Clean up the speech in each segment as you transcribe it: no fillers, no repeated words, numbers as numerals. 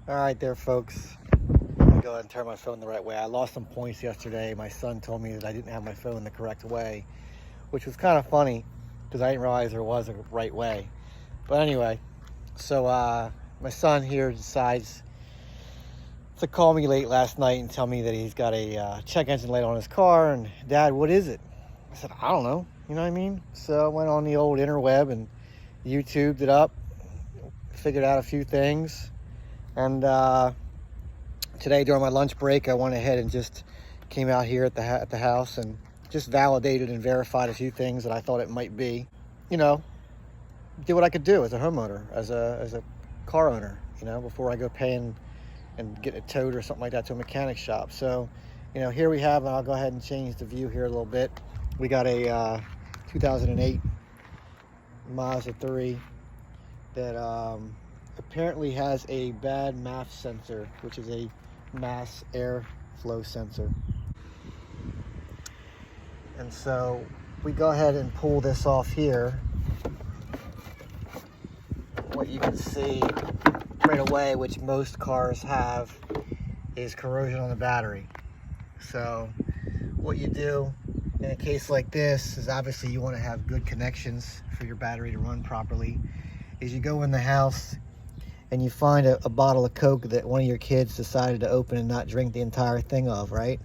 All right there, folks. I'm gonna go ahead and turn my phone the right way. I lost some points yesterday. My son told me that I didn't have my phone the correct way, which was kind of funny because I didn't realize there was a right way. But anyway, so my son here decides to call me late last night and tell me that he's got a check engine light on his car. And Dad, what is it? I said, I don't know. You know what I mean? So I went on the old interweb and YouTubed it up, figured out a few things. And today during my lunch break, I went ahead and just came out here at the house and just validated and verified a few things that I thought it might be. You know, did what I could do as a homeowner, as a car owner, you know, before I go paying and get it towed or something like that to a mechanic shop. So, you know, here we have, and I'll go ahead and change the view here a little bit. We got a 2008 Mazda 3 that apparently has a bad MAF sensor, which is a mass airflow sensor. And so we go ahead and pull this off here. What you can see right away, which most cars have, is corrosion on the battery. So what you do in a case like this is, obviously you want to have good connections for your battery to run properly, is you go in the house and you find a bottle of Coke that one of your kids decided to open and not drink the entire thing of, right?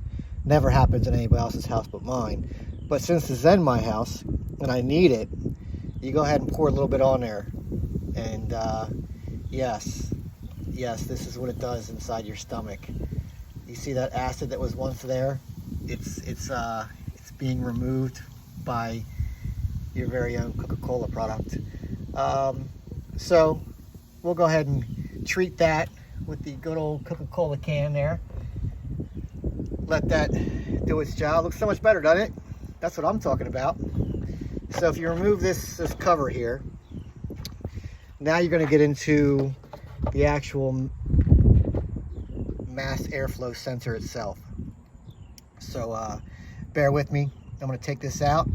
Never happens in anybody else's house but mine. But since it's in my house and I need it, you go ahead and pour a little bit on there. And yes, this is what it does inside your stomach. You see that acid that was once there? It's being removed by your very own Coca-Cola product. So we'll go ahead and treat that with the good old Coca-Cola can there. Let that do its job. Looks so much better, doesn't it? That's what I'm talking about. So if you remove this cover here, now you're going to get into the actual mass airflow sensor itself. So bear with me. I'm going to take this out,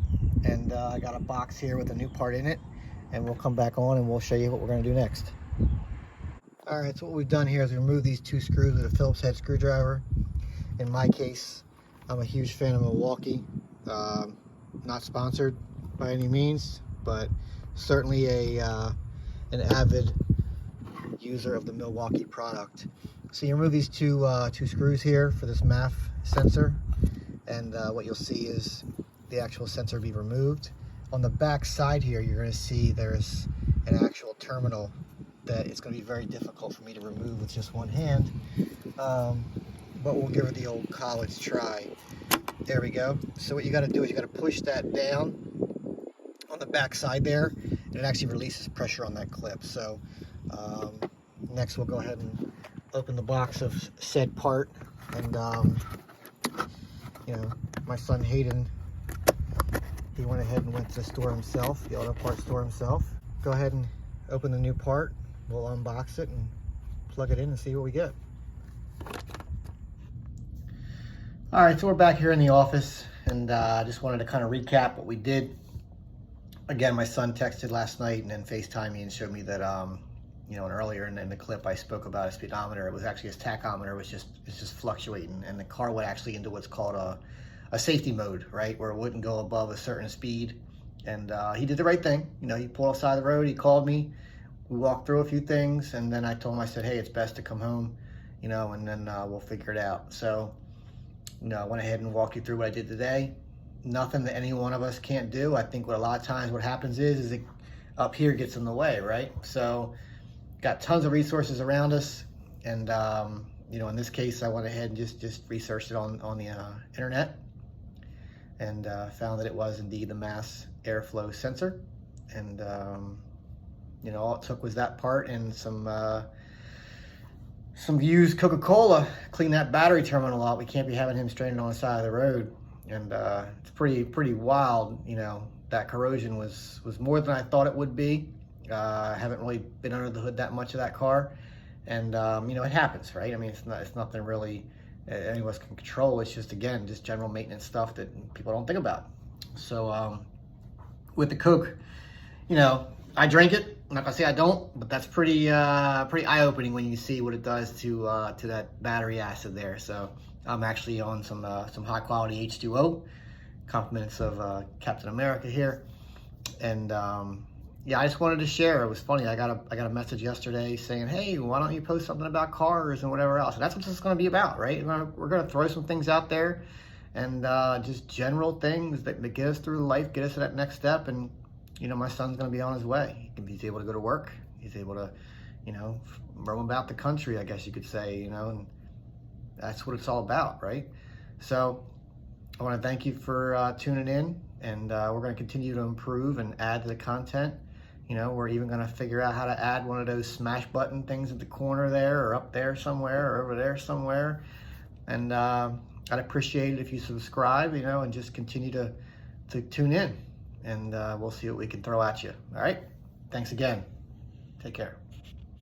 and I got a box here with a new part in it, and we'll come back on and we'll show you what we're going to do next. All right, so what we've done here is remove these two screws with a Phillips head screwdriver. In my case, I'm a huge fan of Milwaukee. Not sponsored by any means, but certainly an avid user of the Milwaukee product. So you remove these two screws here for this MAF sensor, and what you'll see is the actual sensor be removed. On the back side here, you're going to see there's an actual terminal that it's going to be very difficult for me to remove with just one hand, but we'll give it the old college try. There we go. So what you got to do is you got to push that down on the back side there, and it actually releases pressure on that clip. So next we'll go ahead and open the box of said part, and you know, my son Hayden, he went ahead and went to the store himself, the auto parts store himself. Go ahead and open the new part. We'll unbox it and plug it in and see what we get. All right, so we're back here in the office, and I just wanted to kind of recap what we did. Again, my son texted last night and then FaceTimed me and showed me that, you know, and earlier in the clip I spoke about a speedometer. It was actually his tachometer was just fluctuating, and the car went actually into what's called a safety mode, right, where it wouldn't go above a certain speed. And he did the right thing. You know, he pulled off the side of the road, he called me, we walked through a few things, and then I told him, I said, hey, it's best to come home, you know, and then we'll figure it out. So, you know, I went ahead and walked you through what I did today. Nothing that any one of us can't do. I think what a lot of times what happens is it up here gets in the way, right? So got tons of resources around us, and you know, in this case I went ahead and just researched it on the internet, and found that it was indeed the mass airflow sensor. And you know, all it took was that part and some used Coca-Cola, clean that battery terminal out. We can't be having him stranded on the side of the road. And it's pretty wild, you know. That corrosion was more than I thought it would be. I haven't really been under the hood that much of that car, and you know, it happens, right? I mean, it's nothing really any of us can control. It's just, again, just general maintenance stuff that people don't think about. So with the Coke, you know, I drank it. I'm not gonna say I don't, but that's pretty eye-opening when you see what it does to that battery acid there. So I'm actually on some high quality H2O, compliments of Captain America here, and yeah, I just wanted to share. It was funny. I got a message yesterday saying, "Hey, why don't you post something about cars and whatever else?" And that's what this is going to be about, right? We're going to throw some things out there, and just general things that get us through life, get us to that next step. And you know, my son's going to be on his way. He's able to go to work. He's able to, you know, roam about the country, I guess you could say. You know, and that's what it's all about, right? So I want to thank you for tuning in, and we're going to continue to improve and add to the content. You know, we're even going to figure out how to add one of those smash button things at the corner there, or up there somewhere, or over there somewhere. And I'd appreciate it if you subscribe, you know, and just continue to tune in. And we'll see what we can throw at you. All right? Thanks again. Take care.